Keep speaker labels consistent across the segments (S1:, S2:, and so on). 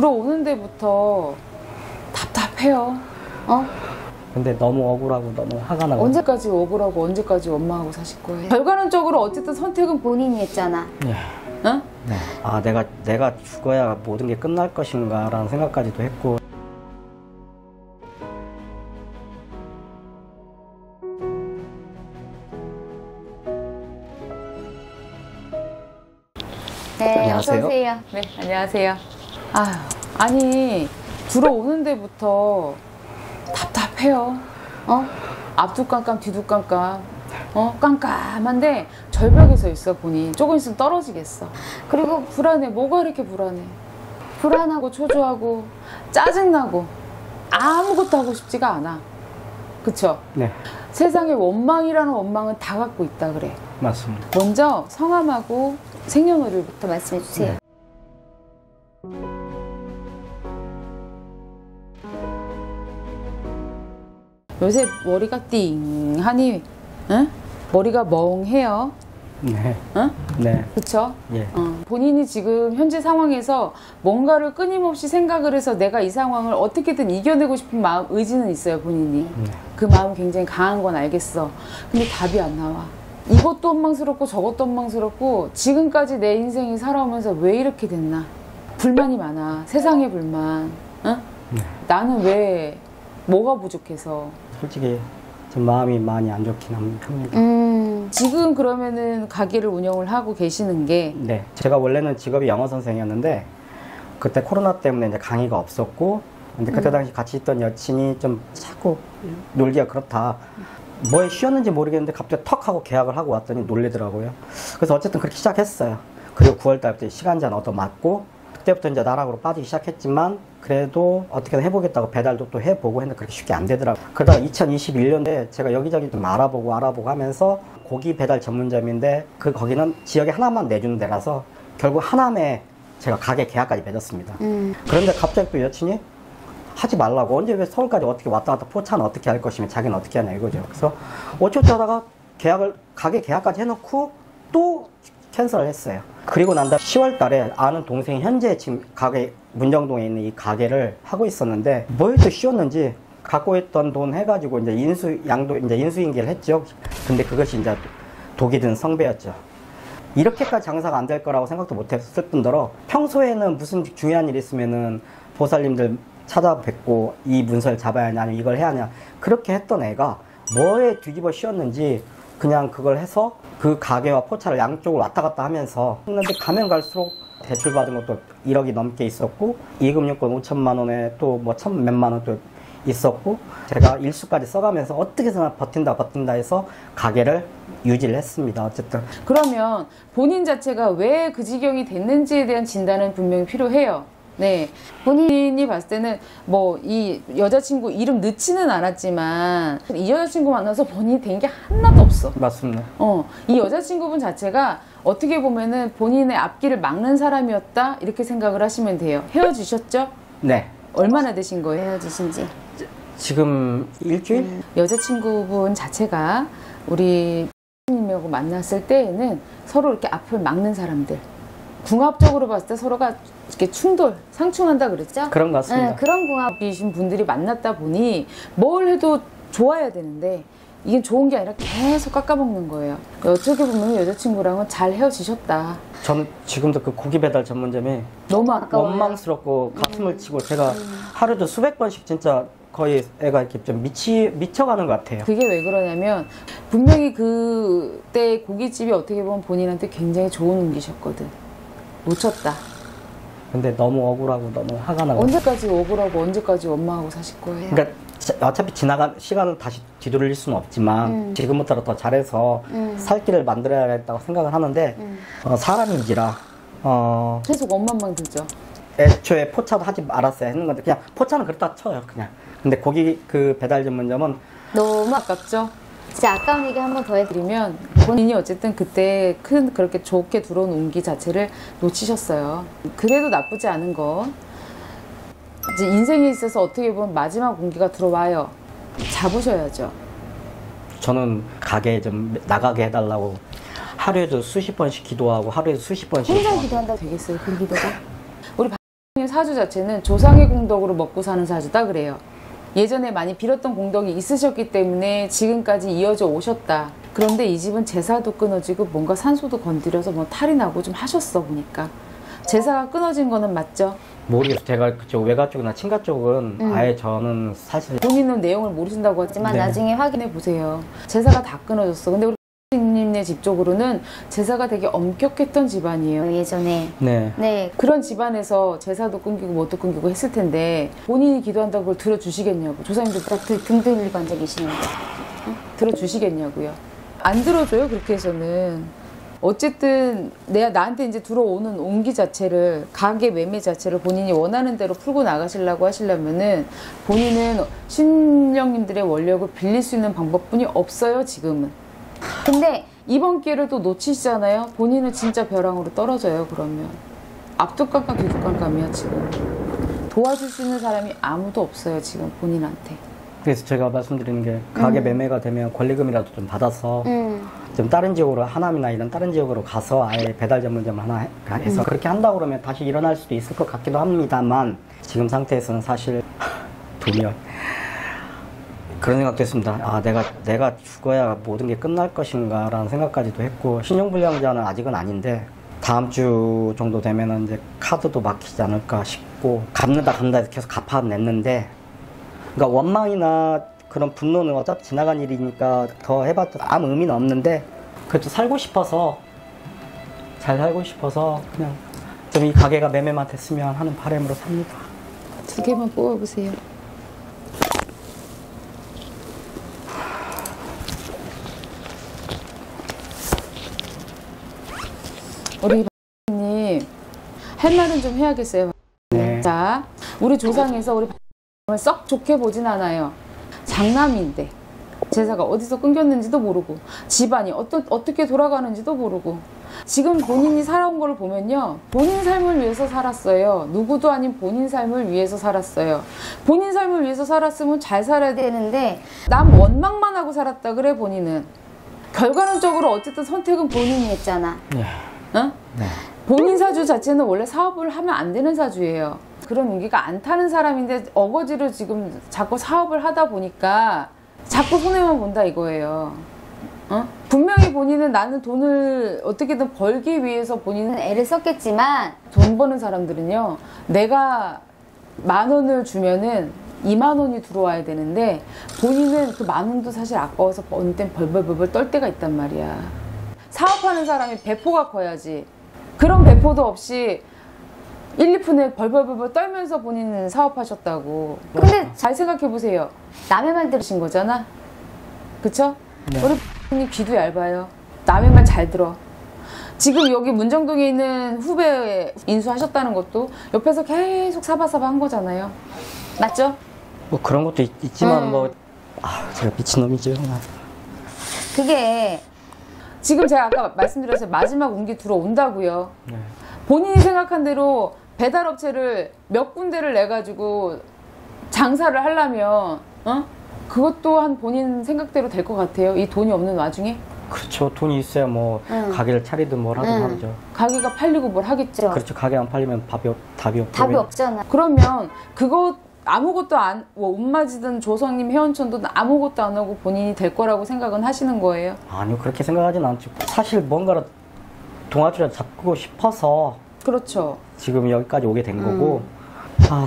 S1: 들어오는 데부터 답답해요. 어?
S2: 근데 너무 억울하고 너무 화가 나고.
S1: 언제까지 억울하고 언제까지 엄마하고 사실 거예요? 결과론적으로 어쨌든 선택은 본인이 했잖아.
S2: 네.
S1: 어?
S2: 네. 아, 내가 죽어야 모든 게 끝날 것인가 라는 생각까지도 했고.
S3: 네,
S2: 안녕하세요.
S3: 어서오세요.
S1: 네, 안녕하세요. 아니 들어오는 데부터 답답해요. 앞도 깜깜 뒤도 깜깜. 깜깜한데 절벽에 서 있어 보니. 조금 있으면 떨어지겠어. 그리고 불안해. 뭐가 이렇게 불안해? 불안하고 초조하고 짜증나고 아무것도 하고 싶지가 않아. 그쵸?
S2: 네.
S1: 세상에 원망이라는 원망은 다 갖고 있다 그래.
S2: 맞습니다.
S1: 먼저 성함하고 생년월일부터
S3: 말씀해 주세요.
S2: 네.
S1: 요새 머리가 띵하니, 응? 머리가 멍해요.
S2: 네.
S1: 응?
S2: 네.
S1: 그쵸?
S2: 예.
S1: 본인이 지금 현재 상황에서 뭔가를 끊임없이 생각을 해서 내가 이 상황을 어떻게든 이겨내고 싶은 마음, 의지는 있어요, 본인이.
S2: 네.
S1: 그 마음은 굉장히 강한 건 알겠어. 근데 답이 안 나와. 이것도 원망스럽고 저것도 원망스럽고 지금까지 내 인생이 살아오면서 왜 이렇게 됐나? 불만이 많아. 세상에 불만. 응?
S2: 네.
S1: 나는 왜 뭐가 부족해서.
S2: 솔직히 좀 마음이 많이 안 좋긴 합니다.
S1: 지금 그러면은 가게를 운영을 하고 계시는 게.
S2: 네. 제가 원래는 직업이 영어 선생이었는데 그때 코로나 때문에 이제 강의가 없었고, 근데 그때 당시 같이 있던 여친이 좀 자꾸 놀기가 그렇다. 뭐에 쉬었는지 모르겠는데 갑자기 턱 하고 계약을 하고 왔더니 놀리더라고요. 그래서 어쨌든 그렇게 시작했어요. 그리고 9월 달부터 시간제 얻어 맞고, 그때부터 이제 나락으로 빠지기 시작했지만 그래도 어떻게든 해보겠다고 배달도 또 해보고 했는데 그렇게 쉽게 안 되더라고요. 그러다가 2021년에 제가 여기저기 좀 알아보고 하면서 고기 배달 전문점인데 거기는 지역에 하나만 내주는 데라서 결국 하남에 제가 가게 계약까지 맺었습니다. 그런데 갑자기 또 여친이 하지 말라고, 언제 왜 서울까지 어떻게 왔다 갔다 포차는 어떻게 할 것이며 자기는 어떻게 하냐 이거죠. 그래서 어쩌지 하다가 가게 계약까지 해놓고 또 캔슬을 했어요. 그리고 난 다음 10월 달에 아는 동생이 현재 지금 가게 문정동에 있는 이 가게를 하고 있었는데 뭘 또 쉬었는지 갖고 있던 돈 해가지고 이제 인수인계를 했죠. 근데 그것이 이제 독이 든 성배였죠. 이렇게까지 장사가 안 될 거라고 생각도 못 했을 뿐더러 평소에는 무슨 중요한 일 있으면은 보살님들 찾아뵙고 이 문서를 잡아야 하냐 아니면 이걸 해야 하냐 그렇게 했던 애가 뭐에 뒤집어 씌웠는지 그냥 그걸 해서 그 가게와 포차를 양쪽을 왔다 갔다 하면서 했는데 가면 갈수록 대출 받은 것도 1억이 넘게 있었고 이금융권 5천만 원에 또 뭐 천몇만 원도 있었고, 제가 일수까지 써가면서 어떻게든 버틴다 해서 가게를 유지를 했습니다. 어쨌든.
S1: 그러면 본인 자체가 왜 그 지경이 됐는지에 대한 진단은 분명히 필요해요. 네. 본인이 봤을 때는 뭐 이 여자친구 이름 넣지는 않았지만 이 여자친구 만나서 본인이 된 게 하나도 없어.
S2: 맞습니다.
S1: 이 여자친구분 자체가 어떻게 보면은 본인의 앞길을 막는 사람이었다 이렇게 생각을 하시면 돼요. 헤어지셨죠?
S2: 네.
S1: 얼마나 되신 거예요?
S3: 헤어지신지?
S2: 지금 일주일?
S1: 여자친구분 자체가 우리 님하고 만났을 때에는 서로 이렇게 앞을 막는 사람들, 궁합적으로 봤을 때 서로가 이렇게 상충한다 그랬죠?
S2: 그런 것 같습니다.
S1: 네, 그런 궁합이신 분들이 만났다 보니 뭘 해도 좋아야 되는데 이게 좋은 게 아니라 계속 깎아먹는 거예요. 어떻게 보면 여자친구랑은 잘 헤어지셨다.
S2: 저는 지금도 그 고기 배달 전문점이
S1: 너무 아까워요.
S2: 원망스럽고 가슴을 치고 제가 하루도 수백 번씩 진짜 거의 애가 이렇게 좀 미쳐가는 것 같아요.
S1: 그게 왜 그러냐면 분명히 그때 고깃집이 어떻게 보면 본인한테 굉장히 좋은 운기셨거든. 놓쳤다.
S2: 근데 너무 억울하고 너무 화가 나고.
S1: 언제까지 억울하고 언제까지 원망하고 사실 거예요?
S2: 그러니까 어차피 지나간 시간을 다시 뒤돌릴 수는 없지만 지금부터 더 잘해서 살 길을 만들어야겠다고 생각을 하는데 사람인지라
S1: 계속 원망만 들죠.
S2: 애초에 포차도 하지 말았어야 했는 건데 그냥 포차는 그렇다 쳐요 그냥. 근데 고기 그 배달 전문점은
S1: 너무 아깝죠?
S3: 진짜 아까운 얘기 한 번 더
S1: 해드리면 본인이 어쨌든 그때 그렇게 좋게 들어온 운기 자체를 놓치셨어요. 그래도 나쁘지 않은 거, 이제 인생에 있어서 어떻게 보면 마지막 운기가 들어와요. 잡으셔야죠.
S2: 저는 가게에 좀 나가게 해달라고 하루에도 수십 번씩 기도하고 하루에도 수십 번씩
S3: 혼자 기도한다고
S1: 되겠어요, 그 기도가? 우리 박성님 사주 자체는 조상의 공덕으로 먹고 사는 사주다 그래요. 예전에 많이 빌었던 공덕이 있으셨기 때문에 지금까지 이어져 오셨다. 그런데 이 집은 제사도 끊어지고 뭔가 산소도 건드려서 뭐 탈이 나고 좀 하셨어 보니까. 제사가 끊어진 거는 맞죠?
S2: 모르겠어요. 제가 그쪽 외가 쪽이나 친가 쪽은 아예 저는 사실
S1: 본인은 내용을 모르신다고 하지만
S2: 네.
S1: 나중에 확인해 보세요. 제사가 다 끊어졌어. 근데 우리 님네 집 쪽으로는 제사가 되게 엄격했던 집안이에요.
S3: 예전에.
S2: 네.
S3: 네.
S1: 그런 집안에서 제사도 끊기고 뭣도 끊기고 했을 텐데 본인이 기도한다고 그걸 들어주시겠냐고. 조사님도
S3: 등 돌리고 앉아 계시는 거.
S1: 들어주시겠냐고요. 안 들어줘요 그렇게 해서는. 어쨌든 나한테 이제 들어오는 온기 자체를, 가게 매매 자체를 본인이 원하는 대로 풀고 나가시려고 하시려면은 본인은 신령님들의 원력을 빌릴 수 있는 방법뿐이 없어요 지금은.
S3: 근데
S1: 이번 기회를 또 놓치시잖아요. 본인은 진짜 벼랑으로 떨어져요. 그러면 앞두깜깜 뒤두깜깜이야 지금. 도와줄 수 있는 사람이 아무도 없어요 지금 본인한테.
S2: 그래서 제가 말씀드리는 게 가게 매매가 되면 권리금이라도 좀 받아서
S3: 음.
S2: 좀 다른 지역으로, 하남이나 이런 다른 지역으로 가서 아예 배달 전문점 하나 해서 그렇게 한다고 그러면 다시 일어날 수도 있을 것 같기도 합니다만 지금 상태에서는 사실 돈이 그런 생각도 했습니다. 아, 내가 죽어야 모든 게 끝날 것인가 라는 생각까지도 했고, 신용불량자는 아직은 아닌데 다음 주 정도 되면은 이제 카드도 막히지 않을까 싶고, 갚는다 해서 계속 갚아냈는데, 그러니까 원망이나 그런 분노는 어차피 지나간 일이니까 더 해봤자 아무 의미는 없는데, 그래도 살고 싶어서, 잘 살고 싶어서 그냥 좀 이 가게가 매매만 됐으면 하는 바람으로 삽니다.
S1: 두 개만 뽑아보세요. 우리 님 할 말은 좀 해야겠어요.
S2: 네.
S1: 자, 우리 조상에서 우리 썩 좋게 보진 않아요. 장남인데 제사가 어디서 끊겼는지도 모르고 집안이 어떻게 돌아가는지도 모르고 지금 본인이 살아온 걸 보면요, 본인 삶을 위해서 살았어요. 누구도 아닌 본인 삶을 위해서 살았어요. 본인 삶을 위해서 살았으면 잘 살아야 되는데 남 원망만 하고 살았다 그래. 본인은 결과론적으로 어쨌든 선택은 본인이 했잖아.
S2: 네.
S1: 어?
S2: 네.
S1: 본인 사주 자체는 원래 사업을 하면 안 되는 사주예요. 그런 운기가 안 타는 사람인데 어거지로 지금 자꾸 사업을 하다 보니까 자꾸 손해만 본다 이거예요. 어? 분명히 본인은 나는 돈을 어떻게든 벌기 위해서 본인은
S3: 애를 썼겠지만
S1: 돈 버는 사람들은요, 내가 10,000원을 주면은 20,000원이 들어와야 되는데 본인은 그 10,000원도 사실 아까워서 어느 땐 벌벌벌벌 떨 때가 있단 말이야. 사업하는 사람이 배포가 커야지. 그런 배포도 없이 1, 2푼에 벌벌벌벌 떨면서 본인은 사업하셨다고.
S3: 근데
S1: 잘 생각해 보세요.
S3: 남의 말
S1: 들으신 거잖아. 그쵸?
S2: 네.
S1: 우리 님 귀도 얇아요. 남의 말 잘 들어. 지금 여기 문정동에 있는 후배 인수하셨다는 것도 옆에서 계속 사바사바 한 거잖아요. 맞죠?
S2: 뭐 그런 것도 있지만 제가 미친놈이죠.
S3: 그게
S1: 지금 제가 아까 말씀드렸어요. 마지막 운기 들어온다고요.
S2: 네.
S1: 본인이 생각한 대로 배달업체를 몇 군데를 내가지고 장사를 하려면 그것 또한 본인 생각대로 될 것 같아요. 이 돈이 없는 와중에.
S2: 그렇죠. 돈이 있어야 뭐 가게를 차리든 뭘 하든 하죠.
S1: 가게가 팔리고 뭘 하겠죠.
S2: 그렇죠. 가게 안 팔리면 답이 없고.
S3: 답이 없잖아.
S1: 그러면 그거 아무것도 옷 맞이든 조상님 회원천도 아무것도 안 하고 본인이 될 거라고 생각은 하시는 거예요?
S2: 아니요, 그렇게 생각하진 않죠. 사실 뭔가를 동아줄을 잡고 싶어서
S1: 그렇죠.
S2: 지금 여기까지 오게 된 거고,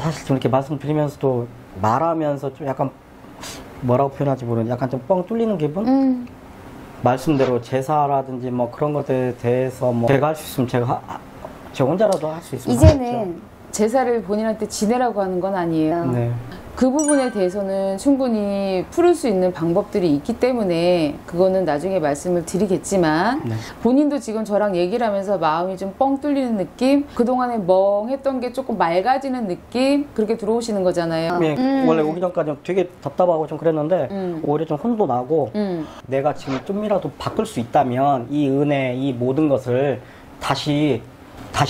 S2: 사실 좀 이렇게 말씀드리면서도 말하면서 좀 약간 뭐라고 표현하지 모르는데 약간 좀 뻥 뚫리는 기분? 말씀대로 제사라든지 뭐 그런 것들에 대해서 뭐 제가 할 수 있으면 제가 혼자라도 할 수 있으면
S3: 이제는
S1: 제사를 본인한테 지내라고 하는 건 아니에요.
S2: 네.
S1: 그 부분에 대해서는 충분히 풀을 수 있는 방법들이 있기 때문에 그거는 나중에 말씀을 드리겠지만
S2: 네.
S1: 본인도 지금 저랑 얘기를 하면서 마음이 좀 뻥 뚫리는 느낌, 그동안에 멍했던 게 조금 맑아지는 느낌, 그렇게 들어오시는 거잖아요.
S2: 원래 오기 전까지 되게 답답하고 좀 그랬는데 오히려 좀 혼도 나고 내가 지금 좀이라도 바꿀 수 있다면 이 은혜, 이 모든 것을 다시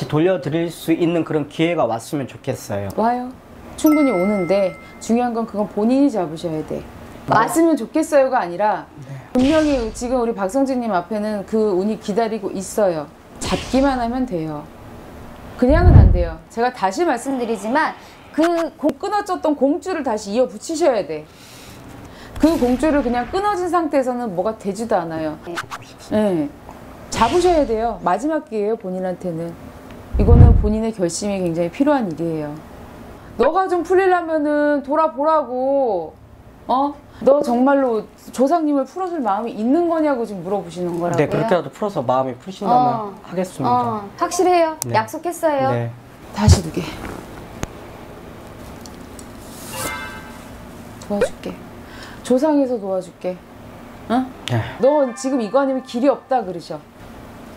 S2: 돌려드릴 수 있는 그런 기회가 왔으면 좋겠어요.
S1: 와요. 충분히 오는데 중요한 건 그건 본인이 잡으셔야 돼. 왔으면 좋겠어요가 아니라 분명히 지금 우리 박성진님 앞에는 그 운이 기다리고 있어요. 잡기만 하면 돼요. 그냥은 안 돼요. 제가 다시 말씀드리지만 그 끊어졌던 공줄을 다시 이어 붙이셔야 돼. 그 공줄을 그냥 끊어진 상태에서는 뭐가 되지도 않아요. 네. 잡으셔야 돼요. 마지막 기회예요, 본인한테는. 이거는 본인의 결심이 굉장히 필요한 일이에요. 너가 좀 풀리려면은 돌아보라고. 너 정말로 조상님을 풀어줄 마음이 있는 거냐고 지금 물어보시는 거라고요.
S2: 네, 그렇게라도 풀어서 마음이 푸신다면 하겠습니다.
S3: 확실해요.
S2: 네.
S3: 약속했어요.
S2: 네.
S1: 다시 두개 도와줄게. 조상에서 도와줄게. 응?
S2: 네.
S1: 너 지금 이거 아니면 길이 없다 그러셔.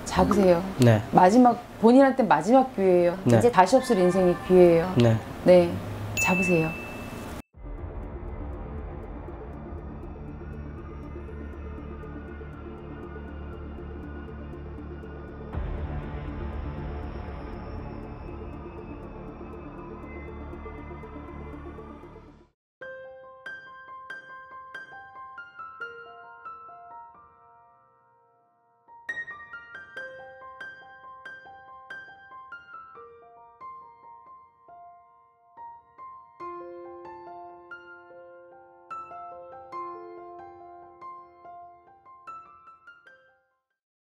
S1: 잡으세요.
S2: 네.
S1: 마지막 본인한테 마지막 기회예요.
S2: 네.
S1: 이제 다시 없을 인생의 기회예요.
S2: 네.
S1: 네, 잡으세요.